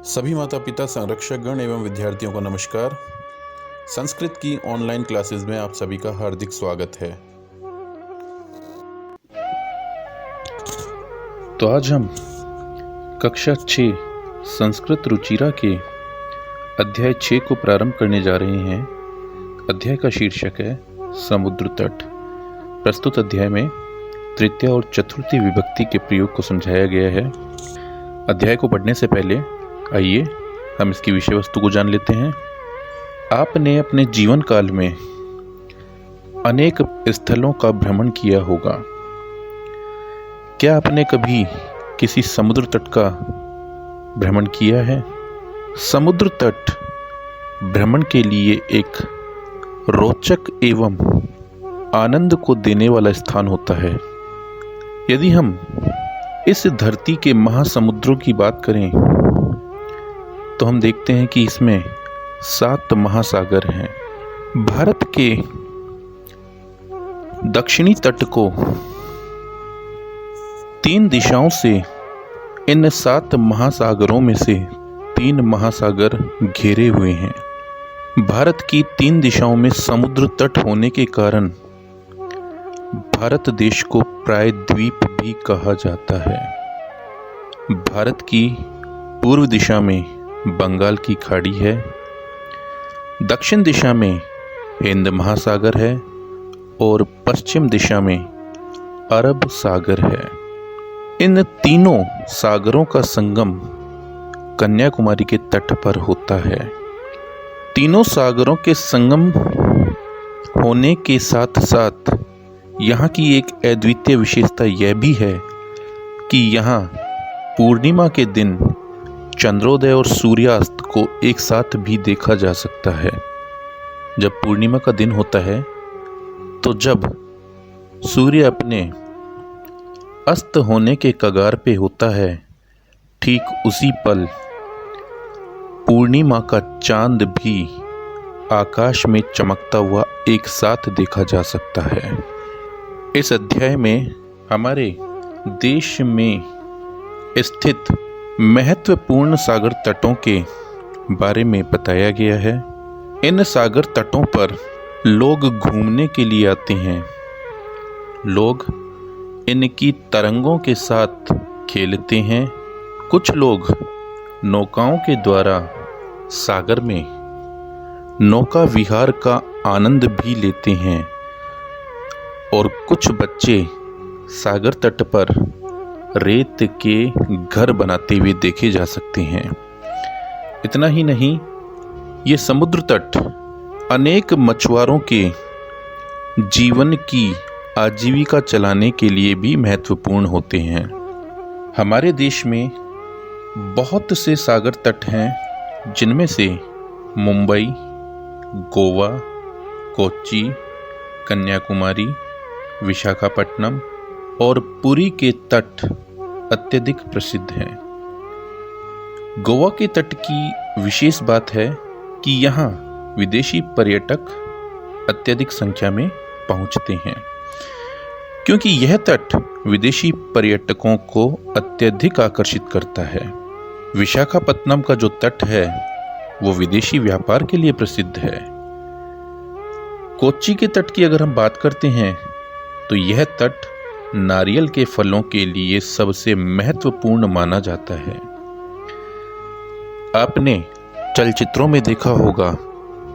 सभी माता पिता, संरक्षकगण एवं विद्यार्थियों को नमस्कार। संस्कृत की ऑनलाइन क्लासेस में आप सभी का हार्दिक स्वागत है। तो आज हम कक्षा 6 संस्कृत रुचिरा के अध्याय 6 को प्रारंभ करने जा रहे हैं। अध्याय का शीर्षक है समुद्र तट। प्रस्तुत अध्याय में तृतीय और चतुर्थी विभक्ति के प्रयोग को समझाया गया है। अध्याय को पढ़ने से पहले आइए हम इसकी विषय वस्तु को जान लेते हैं। आपने अपने जीवन काल में अनेक स्थलों का भ्रमण किया होगा। क्या आपने कभी किसी समुद्र तट का भ्रमण किया है? समुद्र तट भ्रमण के लिए एक रोचक एवं आनंद को देने वाला स्थान होता है। यदि हम इस धरती के महासमुद्रों की बात करें तो हम देखते हैं कि इसमें 7 महासागर हैं। भारत के दक्षिणी तट को 3 दिशाओं से इन 7 महासागरों में से 3 महासागर घेरे हुए हैं। भारत की 3 दिशाओं में समुद्र तट होने के कारण भारत देश को प्रायद्वीप भी कहा जाता है। भारत की पूर्व दिशा में बंगाल की खाड़ी है, दक्षिण दिशा में हिंद महासागर है और पश्चिम दिशा में अरब सागर है। इन तीनों सागरों का संगम कन्याकुमारी के तट पर होता है। तीनों सागरों के संगम होने के साथ साथ यहाँ की एक अद्वितीय विशेषता यह भी है कि यहाँ पूर्णिमा के दिन चंद्रोदय और सूर्यास्त को एक साथ भी देखा जा सकता है। जब पूर्णिमा का दिन होता है तो जब सूर्य अपने अस्त होने के कगार पे होता है, ठीक उसी पल पूर्णिमा का चांद भी आकाश में चमकता हुआ एक साथ देखा जा सकता है। इस अध्याय में हमारे देश में स्थित महत्वपूर्ण सागर तटों के बारे में बताया गया है। इन सागर तटों पर लोग घूमने के लिए आते हैं। लोग इनकी तरंगों के साथ खेलते हैं। कुछ लोग नौकाओं के द्वारा सागर में नौका विहार का आनंद भी लेते हैं और कुछ बच्चे सागर तट पर रेत के घर बनाते हुए देखे जा सकते हैं। इतना ही नहीं, ये समुद्र तट अनेक मछुआरों के जीवन की आजीविका चलाने के लिए भी महत्वपूर्ण होते हैं। हमारे देश में बहुत से सागर तट हैं, जिनमें से मुंबई, गोवा, कोच्चि, कन्याकुमारी, विशाखापट्टनम और पुरी के तट अत्यधिक प्रसिद्ध हैं। गोवा के तट की विशेष बात है कि यहाँ विदेशी पर्यटक अत्यधिक संख्या में पहुँचते हैं, क्योंकि यह तट विदेशी पर्यटकों को अत्यधिक आकर्षित करता है। विशाखापट्टनम का जो तट है वो विदेशी व्यापार के लिए प्रसिद्ध है। कोच्चि के तट की अगर हम बात करते हैं तो यह तट नारियल के फलों के लिए सबसे महत्वपूर्ण माना जाता है। आपने चलचित्रों में देखा होगा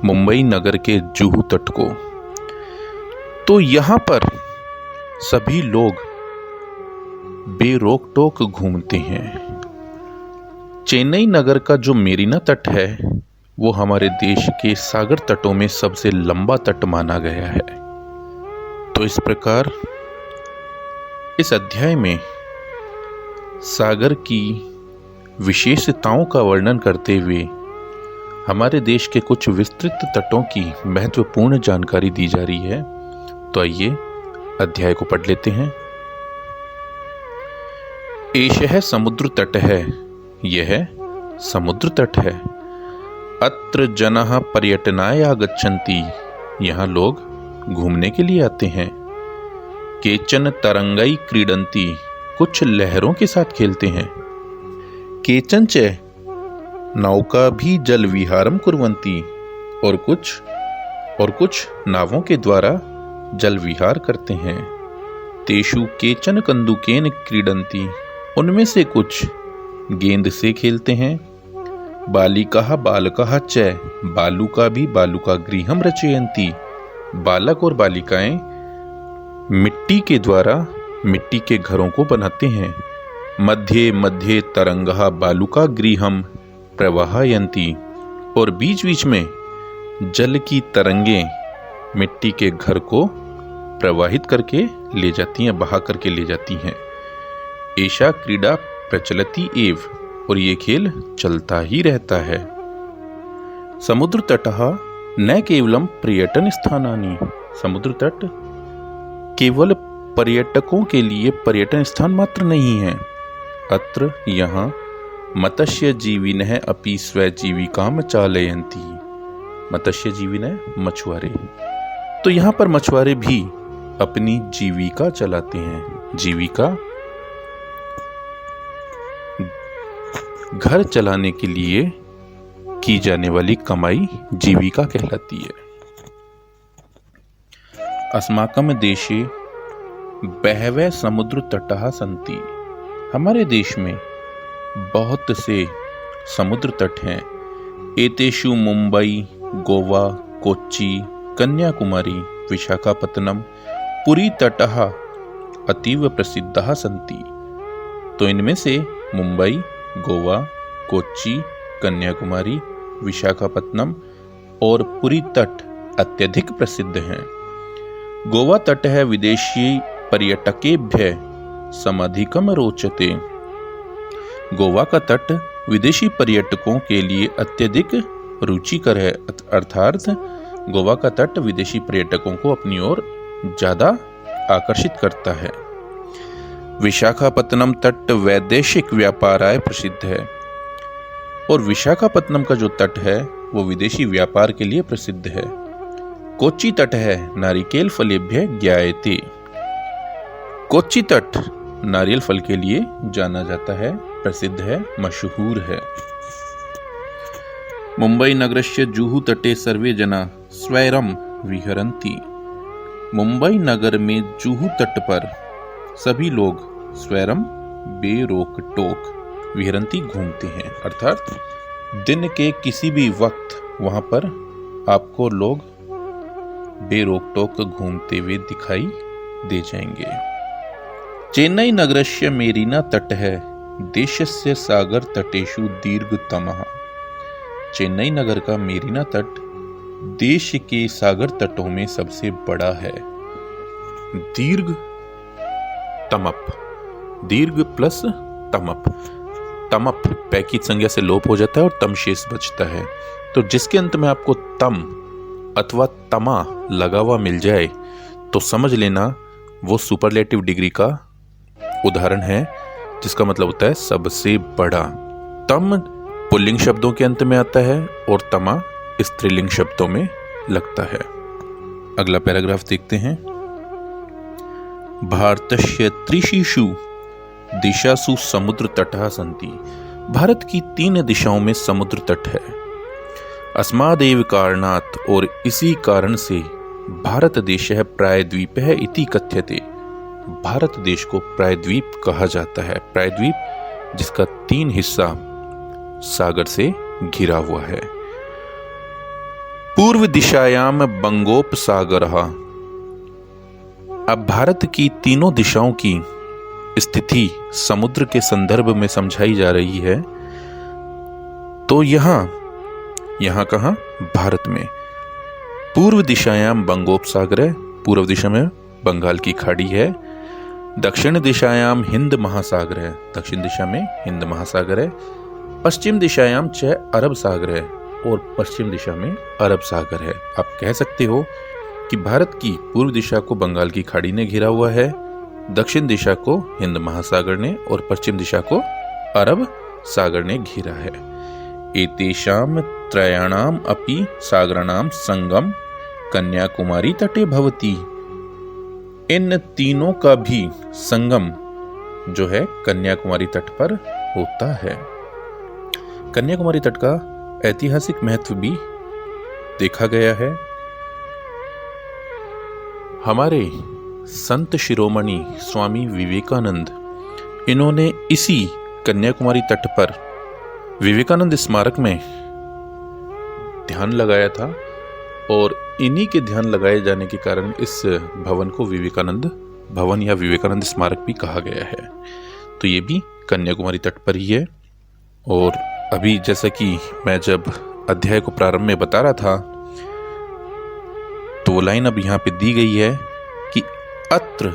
मुंबई नगर के जुहू तट को, तो यहाँ पर सभी लोग बेरोक टोक घूमते हैं। चेन्नई नगर का जो मेरीना तट है वो हमारे देश के सागर तटों में सबसे लंबा तट माना गया है। तो इस प्रकार इस अध्याय में सागर की विशेषताओं का वर्णन करते हुए हमारे देश के कुछ विस्तृत तटों की महत्वपूर्ण जानकारी दी जा रही है। तो आइए अध्याय को पढ़ लेते हैं। एषः समुद्र तट है, यह समुद्र तट है। अत्र जनः पर्यटनाय आगच्छन्ति, यहाँ लोग घूमने के लिए आते हैं। केचन तरंगई क्रीडन्ति, कुछ लहरों के साथ खेलते हैं। केचन च नौका भी जल विहारम कुर्वन्ति, और कुछ नावों के द्वारा जल विहार करते हैं। तेषु केचन कंदुकेन क्रीडन्ति, उनमें से कुछ गेंद से खेलते हैं। बालिकाः बालकाः च, बालुका भी बालुका गृहम रचयन्ति, बालक और बालिकाएं मिट्टी के द्वारा मिट्टी के घरों को बनाते हैं। मध्ये मध्ये तरंगः बालुका गृहम प्रवाहयन्ति, और बीच बीच में जल की तरंगें मिट्टी के घर को प्रवाहित करके ले जाती हैं, बहा करके ले जाती हैं। एषा क्रीडा प्रचलति एव, और ये खेल चलता ही रहता है। समुद्र तटः न केवलम पर्यटन स्थानानि, समुद्र तट केवल पर्यटकों के लिए पर्यटन स्थान मात्र नहीं है। अत्र यहाँ मत्स्य जीविनः अपि स्वजीविकाम चालयन्ति, मत्स्य जीविनः मछुआरे, तो यहाँ पर मछुआरे भी अपनी जीविका चलाते हैं। जीविका घर चलाने के लिए की जाने वाली कमाई जीविका कहलाती है। अस्माकं देशे बहवः समुद्र तटः सन्ति, हमारे देश में बहुत से समुद्र तट हैं। एतेषु मुंबई, गोवा, कोच्चि, कन्याकुमारी, विशाखापत्तनम, पुरी तटः अतीव प्रसिद्धः सन्ति, तो इनमें से मुंबई, गोवा, कोच्चि, कन्याकुमारी, विशाखापत्तनम और पुरी तट अत्यधिक प्रसिद्ध हैं। गोवा तटः विदेशी पर्यटकेभ्यः समधिकम रोचते, गोवा का तट विदेशी पर्यटकों के लिए अत्यधिक रुचिकर है, अर्थात गोवा का तट विदेशी पर्यटकों को अपनी ओर ज्यादा आकर्षित करता है। विशाखापत्तनम तट वैदेशिक व्यापाराय प्रसिद्ध है, और विशाखापत्तनम का जो तट है वो विदेशी व्यापार के लिए प्रसिद्ध है। कोच्चि तट है नारिकेल फलेभ्यः ज्ञायते, कोच्चि तट नारियल फल के लिए जाना जाता है, प्रसिद्ध है, मशहूर है। मुंबई नगरस्य जुहू तटे सर्वे जना स्वैरम विहरन्ति, मुंबई नगर में जुहू तट पर सभी लोग स्वैरम बेरोक टोक विहरन्ति घूमते हैं, अर्थात दिन के किसी भी वक्त वहां पर आपको लोग बेरोक टोक घूमते हुए दिखाई दे जाएंगे। चेन्नई नगरस्य मेरीना तटः देशस्य सागर तटेषु दीर्घतमः, चेन्नई नगर का मेरीना तट देश के सागर तटों में सबसे बड़ा है। दीर्घ तमप, दीर्घ प्लस तमप, तमप पै की संज्ञा से लोप हो जाता है और तम शेष बचता है, तो जिसके अंत में आपको तम अथवा तमा लगा हुआ मिल जाए तो समझ लेना वो सुपरलेटिव डिग्री का उदाहरण है, जिसका मतलब होता है सबसे बड़ा। तम पुल्लिंग शब्दों के अंत में आता है और तमा स्त्रीलिंग शब्दों में लगता है। अगला पैराग्राफ देखते हैं। भारतस्य त्रिषु दिशासु समुद्र तटः सन्ति, भारत की 3 दिशाओं में समुद्र तट है। अस्मादेव कारणात्, और इसी कारण से भारत देशः प्रायद्वीपः इति कथ्यते, भारत देश को प्रायद्वीप कहा जाता है। प्रायद्वीप जिसका 3 हिस्सा सागर से घिरा हुआ है। पूर्व दिशायाम बंगोपसागरः, अब भारत की तीनों दिशाओं की स्थिति समुद्र के संदर्भ में समझाई जा रही है। तो यहां कहां? भारत में। पूर्व दिशायाम बंगोपसागर है, पूर्व दिशा में बंगाल की खाड़ी है। दक्षिण दिशायाम हिंद महासागर है, दक्षिण दिशा में हिंद महासागर है। पश्चिम दिशायाम अरब सागर है, और पश्चिम दिशा में अरब सागर है। आप कह सकते हो कि भारत की पूर्व दिशा को बंगाल की खाड़ी ने घिरा हुआ है, दक्षिण दिशा को हिंद महासागर ने, और पश्चिम दिशा को अरब सागर ने घिरा है। एतेषां त्रयाणाम अपि सागराणाम संगम कन्याकुमारी तटे भवति, इन तीनों का भी संगम जो है कन्याकुमारी तट पर होता है। कन्याकुमारी तट का ऐतिहासिक महत्व भी देखा गया है। हमारे संत शिरोमणि स्वामी विवेकानंद, इन्होंने इसी कन्याकुमारी तट पर विवेकानंद स्मारक में ध्यान लगाया था और इन्हीं के ध्यान लगाए जाने के कारण इस भवन को विवेकानंद भवन या विवेकानंद स्मारक भी कहा गया है। तो ये भी कन्याकुमारी तट पर ही है। और अभी जैसा कि मैं जब अध्याय को प्रारंभ में बता रहा था, तो वो लाइन अब यहाँ पे दी गई है कि अत्र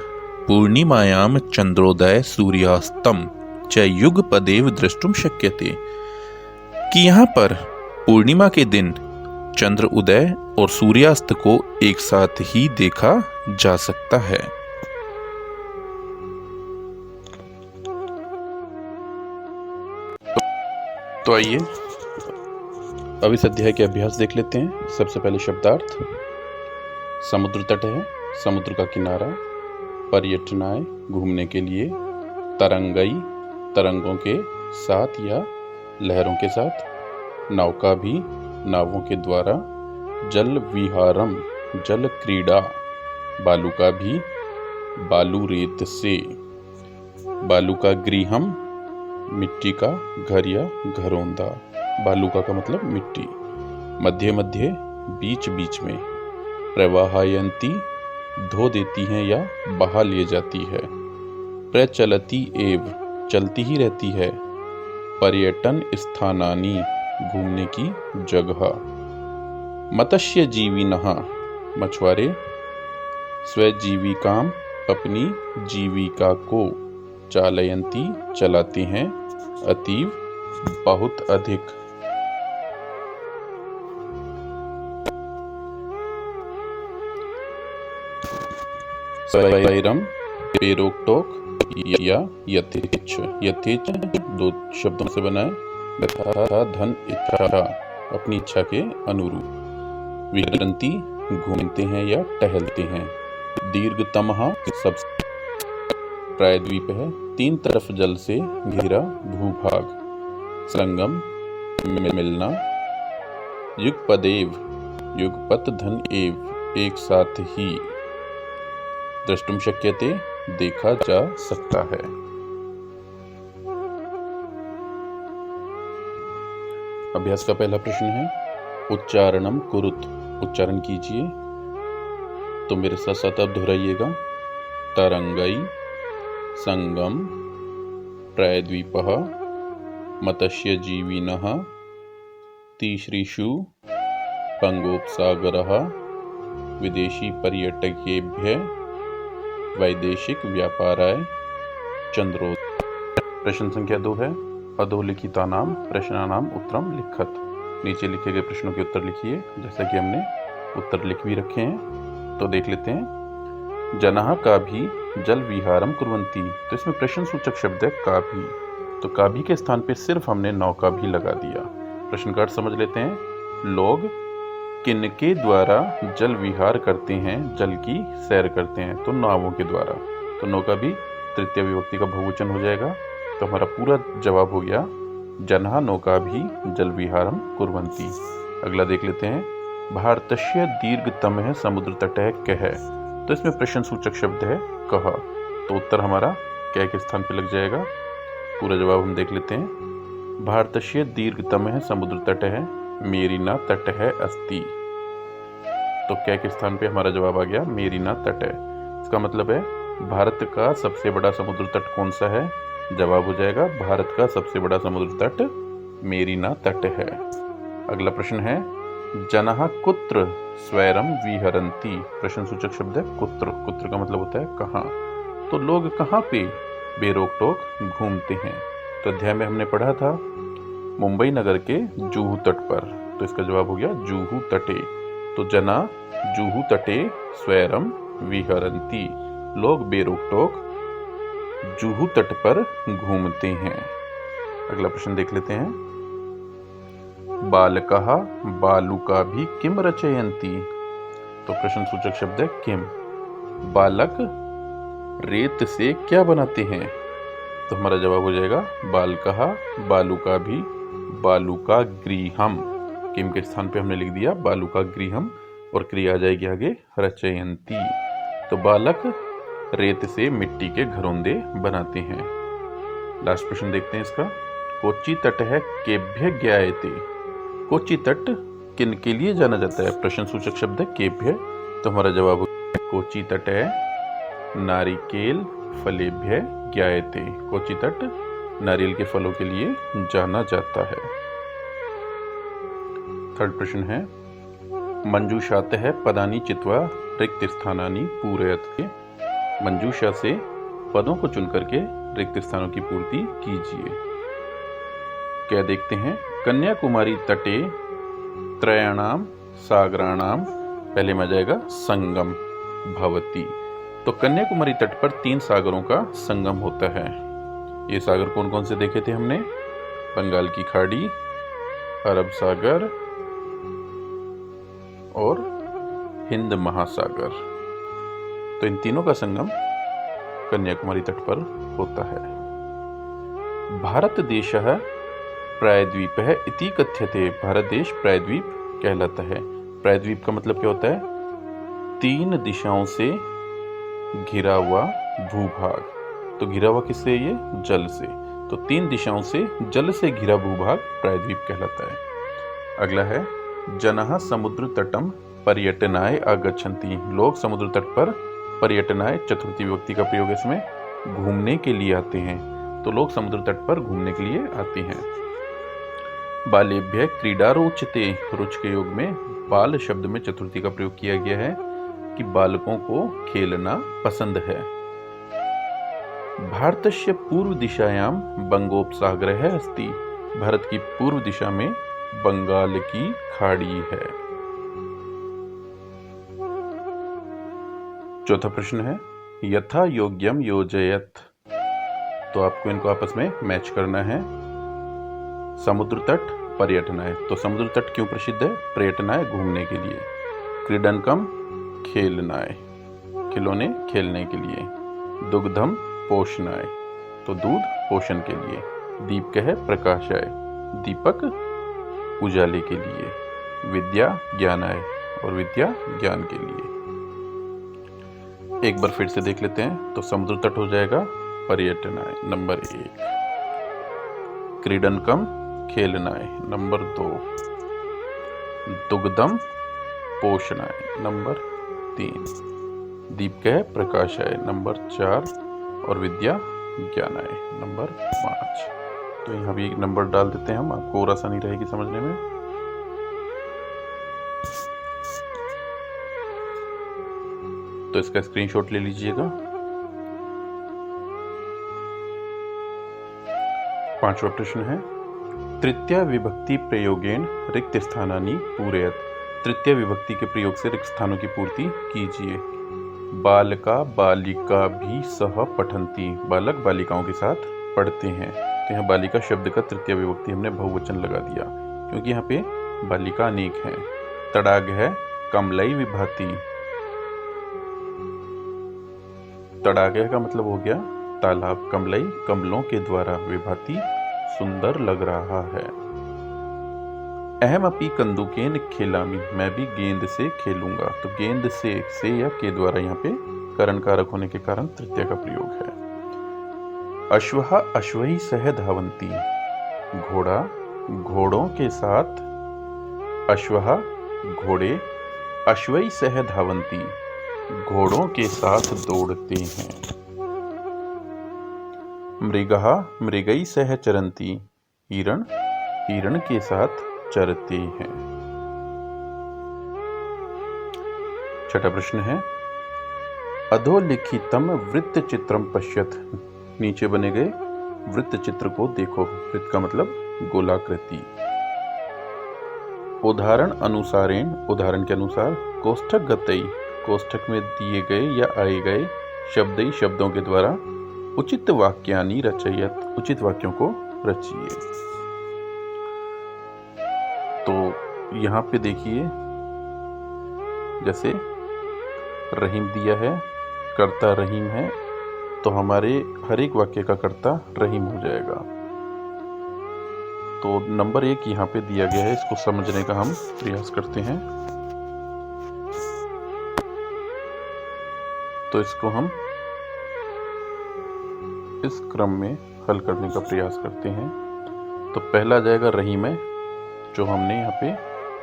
पूर्णिमायाम चंद्रोदय सूर्यास्तम च युगपदेव द्रष्टुम शक्यते, कि यहाँ पर पूर्णिमा के दिन चंद्र उदय और सूर्यास्त को एक साथ ही देखा जा सकता है। तो आइए अब इस अध्याय के अभ्यास देख लेते हैं। सबसे पहले शब्दार्थ। समुद्र तट है, समुद्र का किनारा। पर्यटनाय, घूमने के लिए। तरंगई, तरंगों के साथ या लहरों के साथ। नौका भी, नावों के द्वारा। जल विहारम, जल क्रीड़ा। बालुका भी, बालू रेत से। बालुका गृहम, मिट्टी का घर या घरौंदा। बालुका का मतलब मिट्टी। मध्य मध्य, बीच बीच में। प्रवाहयंती, धो देती हैं या बहा ले जाती है। प्रचलती एव, चलती ही रहती है। पर्यटन स्थानानि, घूमने की जगह। मत्स्य जीविनः, मछुआरे। स्वजीविकाम, अपनी जीविका को। चालयंती, चलाते हैं। अतीव, बहुत अधिक। स्वैरम, बेरोक टोक या यथेच्छ। यथेच्छ दो शब्दों से बना है। तथा धन इच्छा, अपनी इच्छा के अनुरूप। विहरन्ति, घूमते हैं या टहलते हैं। दीर्घतमः, सबसे प्रायद्वीप है, तीन तरफ जल से घिरा भूभाग। संगम, मिलना। युगपदेव, युगपत धन एव, एक साथ ही। द्रष्टुम शक्यते, देखा जा सकता है। अभ्यास का पहला प्रश्न है उच्चारणम कुरुत, उच्चारण कीजिए। तो मेरे साथ साथ आप दोहराइएगा। तरंगई, संगम, प्रायद्वीपः, मत्स्यजीविनः, तीसरीषु बंगोपसागरः, विदेशी पर्यटकेभ्यः, वैदेशिक व्यापाराय, चंद्रोदय। प्रश्न संख्या 2 है अधोलिखितानाम प्रश्नानाम उत्तरम लिखत। नीचे लिखे गए प्रश्नों के उत्तर लिखिए। जैसा कि हमने उत्तर लिख भी रखे हैं, तो देख लेते हैं। जनः का भी जल विहारम कुर्वन्ति, तो इसमें प्रश्न सूचक शब्द है का भी, तो का भी के स्थान पे सिर्फ हमने नौका भी लगा दिया। प्रश्न का अर्थ समझ लेते हैं। लोग किनके द्वारा जल विहार करते हैं, जल की सैर करते हैं, तो नावों के द्वारा। तो नौका भी तृतीय विभक्ति का बहुवचन हो जाएगा। तो हमारा पूरा जवाब हो गया जनः नौका भी जल विहारम कुर्वन्ति। अगला देख लेते हैं। भारतस्य दीर्घतमः समुद्र तटः कः, तो इसमें प्रश्न सूचक शब्द है कः, तो उत्तर हमारा कः के स्थान पे लग जाएगा। पूरा जवाब हम देख लेते हैं। भारतस्य दीर्घतमः समुद्र तटः मेरिना तटः अस्ति, तो कः के स्थान पे हमारा जवाब आ गया मेरिना तटः। इसका मतलब है भारत का सबसे बड़ा समुद्र तट कौन सा है? जवाब हो जाएगा भारत का सबसे बड़ा समुद्र तट मेरिना तट है। अगला प्रश्न है जनः कुत्र स्वैरम विहरन्ति, प्रश्न सूचक शब्द है कुत्र। कुत्र का मतलब होता है कहाँ, तो लोग कहाँ पे बेरोक टोक घूमते हैं। तो अध्याय में हमने पढ़ा था मुंबई नगर के जुहू तट पर, तो इसका जवाब हो गया जुहू तटे। तो जना जुहू तटे स्वैरम विहरन्ति, लोग बेरोक टोक जुहू तट पर घूमते हैं। अगला प्रश्न देख लेते हैं। बालकः बालुका भी किम रचयन्ति, तो प्रश्न सूचक शब्द है किम। बालक रेत से क्या बनाते हैं, तो हमारा जवाब हो जाएगा बालकः बालुका भी बालुका गृहम, किम के स्थान पे हमने लिख दिया बालुका गृहम और क्रिया आ जाएगी आगे रचयंती। तो बालक रेत से मिट्टी के घरोंदे बनाते हैं। लास्ट प्रश्न देखते हैं इसका। कोच्चि तट है केभ्य ज्ञायते। कोच्चि तट किन के लिए जाना जाता है? प्रश्न सूचक शब्द है केभ्य, तो हमारा जवाब होगा कोच्चि तट है नारिकेल फलेभ्य ज्ञायते। कोच्चि तट नारियल के फलों के लिए जाना जाता है। थर्ड प्रश्न है मंजूषात है पदानी चित्वा रिक्त स्थानानि पूरयत। मंजूषा से पदों को चुन करके रिक्त स्थानों की पूर्ति कीजिए। क्या देखते हैं? कन्याकुमारी तटे त्रयाणाम सागराणाम, पहले में आ जाएगा संगम भवती। तो कन्याकुमारी तट पर 3 सागरों का संगम होता है। ये सागर कौन कौन से देखे थे हमने? बंगाल की खाड़ी, अरब सागर और हिंद महासागर। तो इन तीनों का संगम कन्याकुमारी तट पर होता है। भारत देशः प्रायद्वीपः इति कथ्यते। भारत देश प्रायद्वीप कहलाता है। प्रायद्वीप का मतलब क्या होता है? 3 दिशाओं से घिरा हुआ भूभाग। तो घिरा हुआ किससे? ये जल से। तो 3 दिशाओं से जल से घिरा भूभाग प्रायद्वीप कहलाता है। अगला है जनः समुद्र तटम पर्यटनाय आगच्छन्ति। लोग समुद्र तट पर पर्यटनाय, चतुर्थी विभक्ति का प्रयोग इसमें, घूमने के लिए आते हैं। तो लोग समुद्र तट पर घूमने के लिए आते हैं। बालेभ्य क्रीडा रोचते। रुच के योग में बाल शब्द में चतुर्थी का प्रयोग किया गया है कि बालकों को खेलना पसंद है। भारतस्य पूर्व दिशायां बंगोपसागरः अस्ति। भारत की पूर्व दिशा में बंगाल की खाड़ी है। चौथा प्रश्न है यथा योग्यम योजयत। तो आपको इनको आपस में मैच करना है। समुद्र तट पर्यटनाय, तो समुद्र तट क्यों प्रसिद्ध है? पर्यटनाय घूमने के लिए। क्रीडनकम खेलनाय, खिलौने खेलने के लिए। दुग्धम पोषणाय, तो दूध पोषण के लिए। दीपकः प्रकाशाय, दीपक उजाले के लिए। विद्या ज्ञानाय, और विद्या ज्ञान के लिए। एक बार फिर से देख लेते हैं। तो समुद्र तट हो जाएगा पर्यटनाय नंबर 1, क्रीडनकम खेलनाय नंबर 2, दुग्धम पोषणाय नंबर 3, दीपकः प्रकाशाय नंबर 4 और विद्या ज्ञानाय नंबर 5। तो यहाँ भी एक नंबर डाल देते हैं हम, आपको और आसानी रहेगी समझने में। तो इसका स्क्रीनशॉट ले लीजिएगा। 5वां प्रश्न है तृतीया विभक्ति प्रयोगेन रिक्त स्थानानि पूरयत। तृतीय विभक्ति के प्रयोग से रिक्त स्थानों की पूर्ति कीजिए। बालका बालिका भी सह पठन्ति। बालक बालिकाओं के साथ पढ़ते हैं। तो यहाँ बालिका शब्द का तृतीय विभक्ति हमने बहुवचन लगा दिया, क्योंकि यहाँ पे बालिका अनेक है। तड़ाग है कमलई विभाति। तड़ागे का मतलब हो गया तालाब। कमलई कमलों के द्वारा, विभाति सुंदर लग रहा है। अहम अपी कंदुकेन खेलामी, मैं भी गेंद से खेलूंगा। तो गेंद से या के द्वारा यहाँ पे करण कारक होने के कारण तृतीय का प्रयोग है। अश्वः अश्वही सह धावन्ति। घोड़ा घोड़ों के साथ, अश्वः घोड़े, अश्वही सह धावन्ति घोड़ों के साथ दौड़ते हैं। मृगः मृगई सह चरन्ति। हिरण हिरण के साथ चरते हैं। छठा प्रश्न है अधोलिखितम वृत्त चित्रम पश्यत। नीचे बने गए वृत्त चित्र को देखो। वृत्त का मतलब गोलाकृति। उदाहरण अनुसारेण, उदाहरण के अनुसार। कोष्ठक गतई, कोष्ठक में दिए गए या आए गए शब्दई शब्दों के द्वारा उचित वाक्यानि रचयत, उचित वाक्यों को रचिए। तो यहाँ पे देखिए, जैसे रहीम दिया है, कर्ता रहीम है, तो हमारे हर एक वाक्य का कर्ता रहीम हो जाएगा। तो नंबर 1 यहाँ पे दिया गया है, इसको समझने का हम प्रयास करते हैं। तो इसको हम इस क्रम में हल करने का प्रयास करते हैं। तो पहला आ जाएगा रहीम है, जो हमने यहाँ पे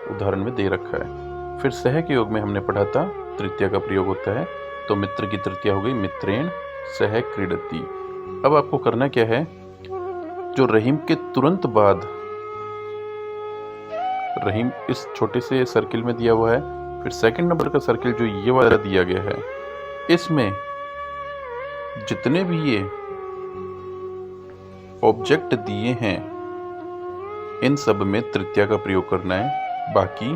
उदाहरण में दे रखा है। फिर सह के योग में हमने पढ़ा था तृतीया का प्रयोग होता है, तो मित्र की तृतीया हो गई मित्रेण सह क्रीडति। अब आपको करना क्या है, जो रहीम के तुरंत बाद रहीम इस छोटे से सर्किल में दिया हुआ है, फिर सेकंड नंबर का सर्किल जो ये वाला दिया गया है, इसमें जितने भी ये ऑब्जेक्ट दिए हैं इन सब में तृतीया का प्रयोग करना है। बाकी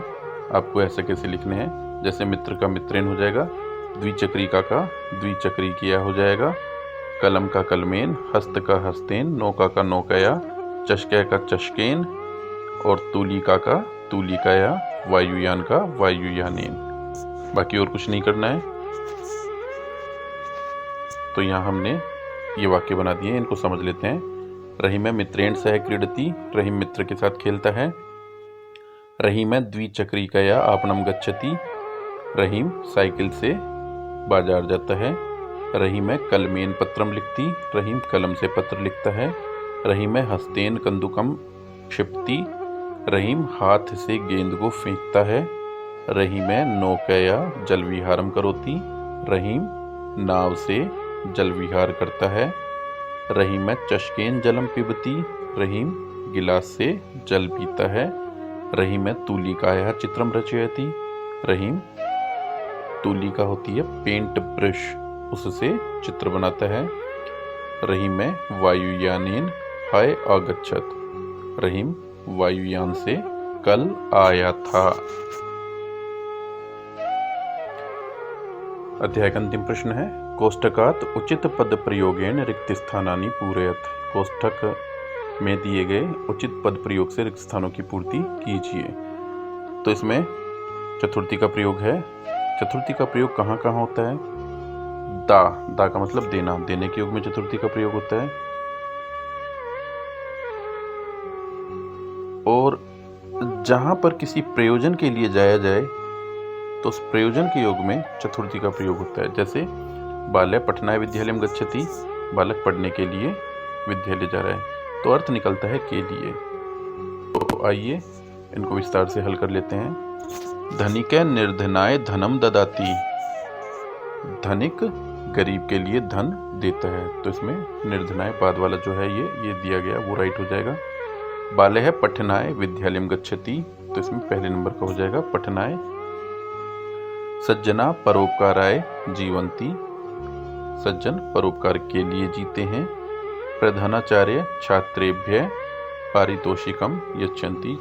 आपको ऐसे कैसे लिखने हैं, जैसे मित्र का मित्रेन हो जाएगा, द्विचक्रिका का द्विचक्रिकिया हो जाएगा, कलम का कलमेन, हस्त का हस्तेन, नौका का नौकया, चषक का चषकेन और तूलिका का तूलिकाया, वायुयान का वायुयानेन। बाकी और कुछ नहीं करना है। तो यहाँ हमने ये वाक्य बना दिए, इनको समझ लेते हैं। रहीम मित्रेण सह क्रीडति, रहीम मित्र के साथ खेलता है। रहीम द्विचक्रिकया आपनम गच्छति, रहीम साइकिल से बाजार जाता है। रहीम कलमेन पत्रम लिखती, रहीम कलम से पत्र लिखता है। रहीम हस्तेन कंदुकम क्षिप्ति, रहीम हाथ से गेंद को फेंकता है। रहीम नौकया जल विहारम करोति, रहीम नाव से जल विहार करता है। रहीम चषकेन जलम पिबती, रहीम गिलास से जल पीता है। रहीम तूलिकाया चित्रम रचयति, रहीम तूलिका होती है पेंट ब्रश, उससे चित्र बनाता है। रहीम वायुयानेन हाय आगच्छत, रहीम वायुयान से कल आया था। अध्याय का अंतिम प्रश्न है, कोष्ठकात उचित पद प्रयोगेन रिक्त स्थानानि पूरयत। कोष्ठक में दिए गए उचित पद प्रयोग से रिक्त स्थानों की पूर्ति कीजिए। तो इसमें चतुर्थी का प्रयोग है। चतुर्थी का प्रयोग कहाँ कहाँ होता है? दा का मतलब देना, देने के योग में चतुर्थी का प्रयोग होता है। और जहां पर किसी प्रयोजन के लिए जाया जाए तो उस प्रयोजन के योग में चतुर्थी का प्रयोग होता है। जैसे बालय पठनाय विद्यालयम गच्छति, बालक पढ़ने के लिए विद्यालय जा रहा है, तो अर्थ निकलता है के लिए। तो आइए इनको विस्तार से हल कर लेते हैं। धनिक निर्धनाय धनम ददाति, धनिक गरीब के लिए धन देता है। तो इसमें निर्धनाय बाद वाला जो है ये दिया गया, वो राइट हो जाएगा। बालय पठनाय विद्यालयम गच्छति, तो इसमें पहले नंबर का हो जाएगा पठनाय। सज्जना परोपकाराय जीवंती, सज्जन परोपकार के लिए जीते हैं। प्रधानाचार्य छात्रेभ्य पारितोषिकम यच्छन्ति,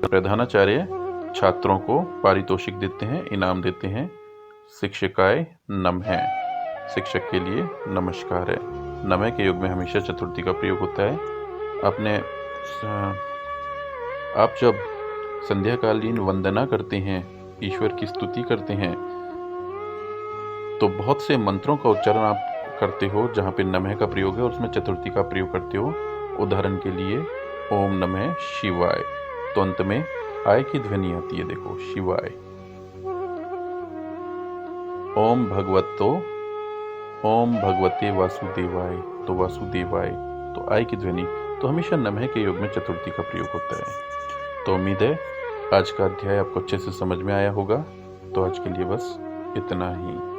प्रधानाचार्य छात्रों को पारितोषिक देते हैं, इनाम देते हैं। शिक्षकाय नमः, शिक्षक के लिए नमस्कार है। नमः के योग में हमेशा चतुर्थी का प्रयोग होता है। आप जब संध्याकालीन वंदना करते हैं, ईश्वर की स्तुति करते हैं, तो बहुत से मंत्रों का उच्चारण आप करते हो जहाँ पे नमः का प्रयोग है और उसमें चतुर्थी का प्रयोग करते हो। उदाहरण के लिए ओम नमः शिवाय, तो अंत में आय की ध्वनि आती है, देखो शिवाय। ओम भगवते वासुदेवाय, तो वासुदेवाय, तो आय की ध्वनि। तो हमेशा नमः के योग में चतुर्थी का प्रयोग होता है। तो उम्मीद है आज का अध्याय आपको अच्छे से समझ में आया होगा। तो आज के लिए बस इतना ही।